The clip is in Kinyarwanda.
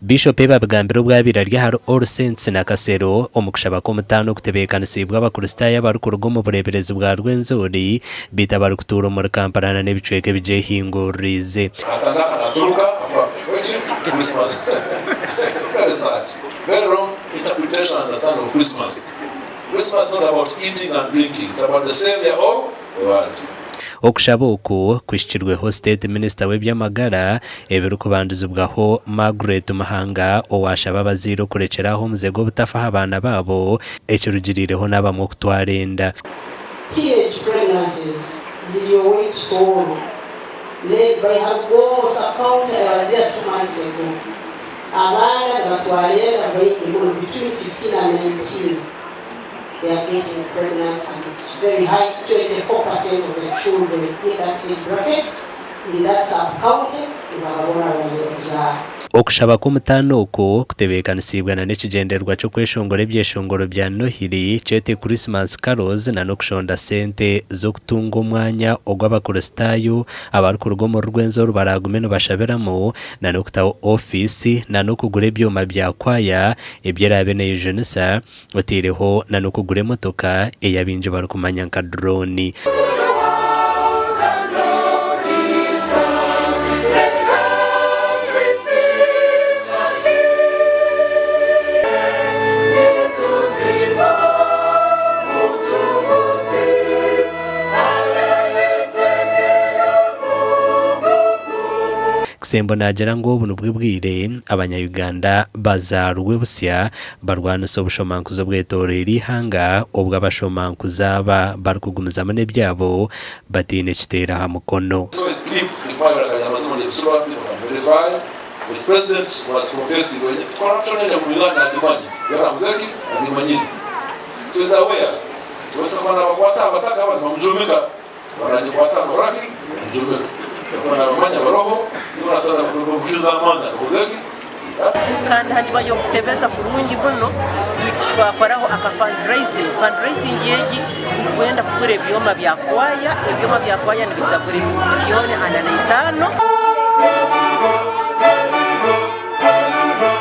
Biishopu babigambira obwabira rya har Orusensi na Kasero omukushaba ko mutano kutebeekanisibwa abakristaayo abarukuruga omu bureberezi bwa RWENZORI bita barikutuura omu Kampala n'ebicweka ebigyehinguririze. Very wrong interpretation and understanding of Christmas. Christmas is not about eating and drinking. It's about the Savior of the world. Okushaba oku kwishikirweho State Minister w'ebyamagara ebirikubandizibwaho Margaret Mahanga owashaba abazaire okurekeraho omuzego obutafaho abaana baabo ekirugiriireho n'abamwe okutwara enda. Teenage pregnancies ziri ow'ekitoono led by her boss account I was there 2 months ago. Abaana batwara enda between 15 and 19. They are getting pregnant, and it's very high. 24% of the children in that age bracket, in that sub-county, okushaba k'omutano oku kutebeekanisibwa n'ekigendererwa ky'okweshongora ebyeshongoro bya Nohiri kyete Christmas carols n'okushonda sente z'okutunga omwanya ogw'abakristaayo abarikuruga omu RWENZORI baragume nibashabiramu n'okutaho ofisi n'okugura ebyoma bya kwaya ebyerabe neyejunisa otiireho n'okugura emotoka eyabingi barikumanya nka drone. Kisembo nagira ngo obu nibwo bwire abanya-Uganda bazarwe busya barwanisa obushomankuzi obwetoreire ihanga obwo abashomankuzi aba barikugumizamu n'ebyabo batiine ekiteera aha mukono. kandi hanyuma yo kutebeza kurungi buno twakoraho aka fundraising yeji kwenda kugura ebyoma bya kwaya nibiza kuri miliyoni 500.